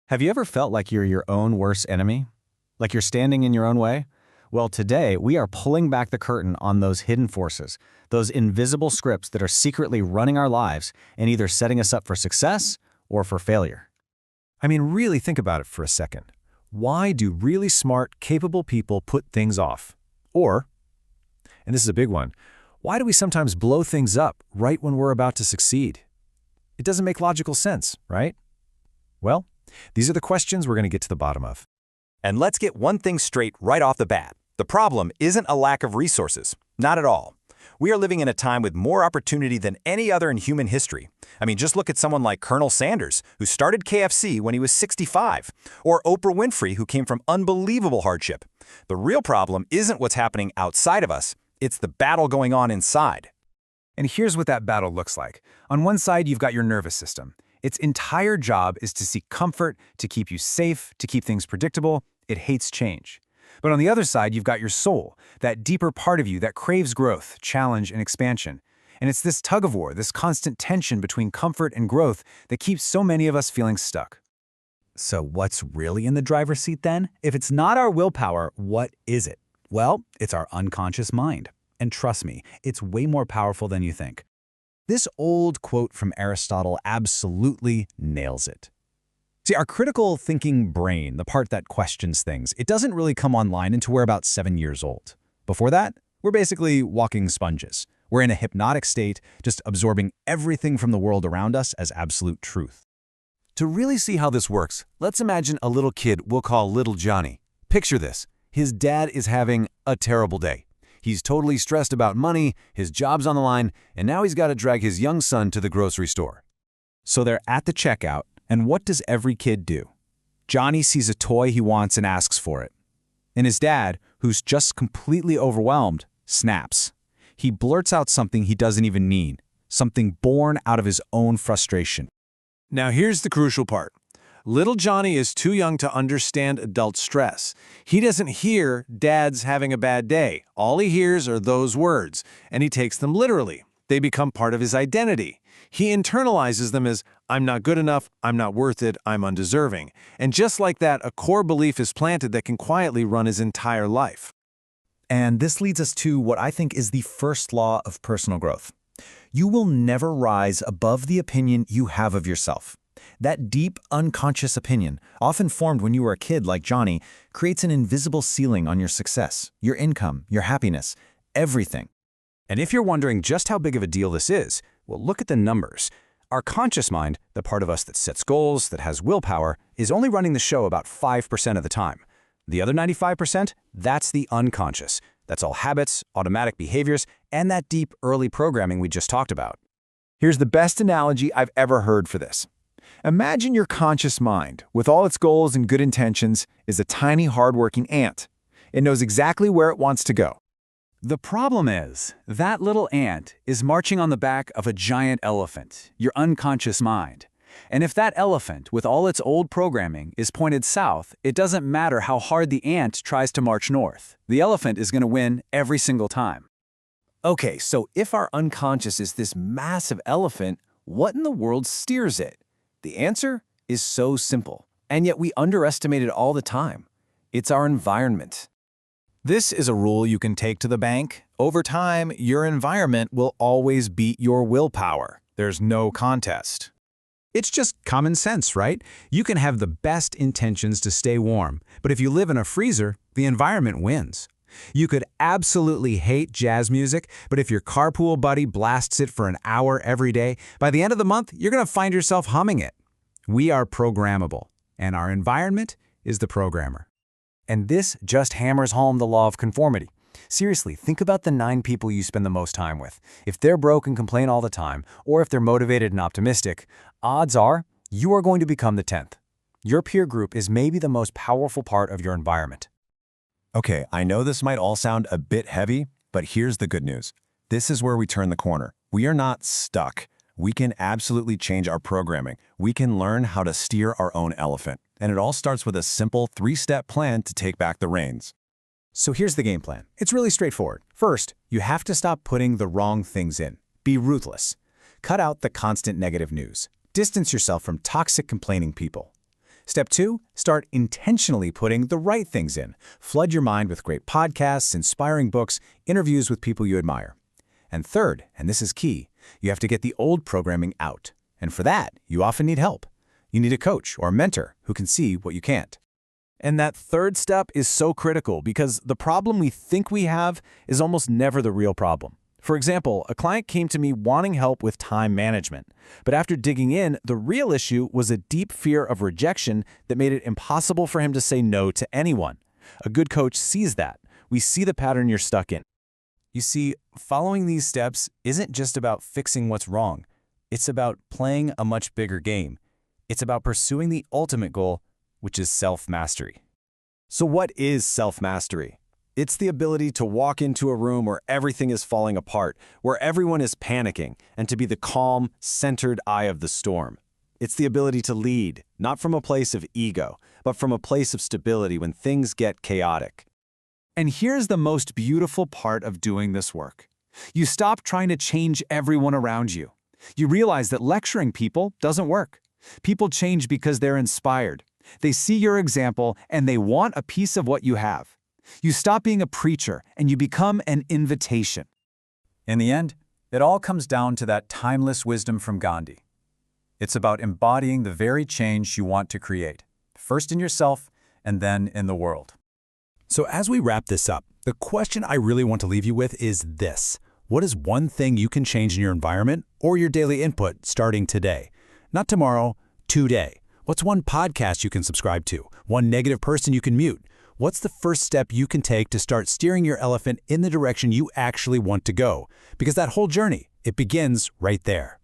Have you ever felt like you're your own worst enemy? Like you're standing in your own way? Well, today we are pulling back the curtain on those hidden forces, those invisible scripts that are secretly running our lives and either setting us up for success or for failure. I mean, really think about it for a second. Why do really smart, capable people put things off? Or, and this is a big one, why do we sometimes blow things up right when we're about to succeed? It doesn't make logical sense, right? Well, these are the questions we're going to get to the bottom of. And let's get one thing straight right off the bat. The problem isn't a lack of resources. Not at all. We are living in a time with more opportunity than any other in human history. I mean, just look at someone like Colonel Sanders, who started KFC when he was 65, or Oprah Winfrey, who came from unbelievable hardship. The real problem isn't what's happening outside of us. It's the battle going on inside. And here's what that battle looks like. On one side, you've got your nervous system. Its entire job is to seek comfort, to keep you safe, to keep things predictable. It hates change. But on the other side, you've got your soul, that deeper part of you that craves growth, challenge, and expansion. And it's this tug-of-war, this constant tension between comfort and growth that keeps so many of us feeling stuck. So what's really in the driver's seat then? If it's not our willpower, what is it? Well, it's our unconscious mind. And trust me, it's way more powerful than you think. This old quote from Aristotle absolutely nails it. See, our critical thinking brain, the part that questions things, it doesn't really come online until we're about 7 years old. Before that, we're basically walking sponges. We're in a hypnotic state, just absorbing everything from the world around us as absolute truth. To really see how this works, let's imagine a little kid we'll call Little Johnny. Picture this. His dad is having a terrible day. He's totally stressed about money, his job's on the line, and now he's got to drag his young son to the grocery store. So they're at the checkout, and what does every kid do? Johnny sees a toy he wants and asks for it. And his dad, who's just completely overwhelmed, snaps. He blurts out something he doesn't even need, something born out of his own frustration. Now here's the crucial part. Little Johnny is too young to understand adult stress. He doesn't hear Dad's having a bad day. All he hears are those words, and he takes them literally. They become part of his identity. He internalizes them as, I'm not good enough, I'm not worth it, I'm undeserving. And just like that, a core belief is planted that can quietly run his entire life. And this leads us to what I think is the first law of personal growth. You will never rise above the opinion you have of yourself. That deep, unconscious opinion, often formed when you were a kid like Johnny, creates an invisible ceiling on your success, your income, your happiness, everything. And if you're wondering just how big of a deal this is, well, look at the numbers. Our conscious mind, the part of us that sets goals, that has willpower, is only running the show about 5% of the time. The other 95%, that's the unconscious. That's all habits, automatic behaviors, and that deep early programming we just talked about. Here's the best analogy I've ever heard for this. Imagine your conscious mind, with all its goals and good intentions, is a tiny, hardworking ant. It knows exactly where it wants to go. The problem is, that little ant is marching on the back of a giant elephant, your unconscious mind. And if that elephant, with all its old programming, is pointed south, it doesn't matter how hard the ant tries to march north. The elephant is going to win every single time. Okay, so if our unconscious is this massive elephant, what in the world steers it? The answer is so simple, and yet we underestimate it all the time. It's our environment. This is a rule you can take to the bank. Over time, your environment will always beat your willpower. There's no contest. It's just common sense, right? You can have the best intentions to stay warm, but if you live in a freezer, the environment wins. You could absolutely hate jazz music, but if your carpool buddy blasts it for an hour every day, by the end of the month, you're going to find yourself humming it. We are programmable, and our environment is the programmer. And this just hammers home the law of conformity. Seriously, think about the 9 people you spend the most time with. If they're broke and complain all the time, or if they're motivated and optimistic, odds are you are going to become the 10th. Your peer group is maybe the most powerful part of your environment. Okay, I know this might all sound a bit heavy, but here's the good news. This is where we turn the corner. We are not stuck. We can absolutely change our programming. We can learn how to steer our own elephant. And it all starts with a simple 3-step plan to take back the reins. So here's the game plan. It's really straightforward. First, you have to stop putting the wrong things in. Be ruthless. Cut out the constant negative news. Distance yourself from toxic complaining people. Step 2, start intentionally putting the right things in. Flood your mind with great podcasts, inspiring books, interviews with people you admire. And third, and this is key, you have to get the old programming out. And for that, you often need help. You need a coach or a mentor who can see what you can't. And that third step is so critical because the problem we think we have is almost never the real problem. For example, a client came to me wanting help with time management. But after digging in, the real issue was a deep fear of rejection that made it impossible for him to say no to anyone. A good coach sees that. We see the pattern you're stuck in. You see, following these steps isn't just about fixing what's wrong. It's about playing a much bigger game. It's about pursuing the ultimate goal, which is self-mastery. So what is self-mastery? It's the ability to walk into a room where everything is falling apart, where everyone is panicking, and to be the calm, centered eye of the storm. It's the ability to lead, not from a place of ego, but from a place of stability when things get chaotic. And here's the most beautiful part of doing this work. You stop trying to change everyone around you. You realize that lecturing people doesn't work. People change because they're inspired. They see your example and they want a piece of what you have. You stop being a preacher and you become an invitation. In the end, it all comes down to that timeless wisdom from Gandhi. It's about embodying the very change you want to create, first in yourself and then in the world. So as we wrap this up, the question I really want to leave you with is this. What is one thing you can change in your environment or your daily input starting today? Not tomorrow, today. What's one podcast you can subscribe to? One negative person you can mute? What's the first step you can take to start steering your elephant in the direction you actually want to go? Because that whole journey, it begins right there.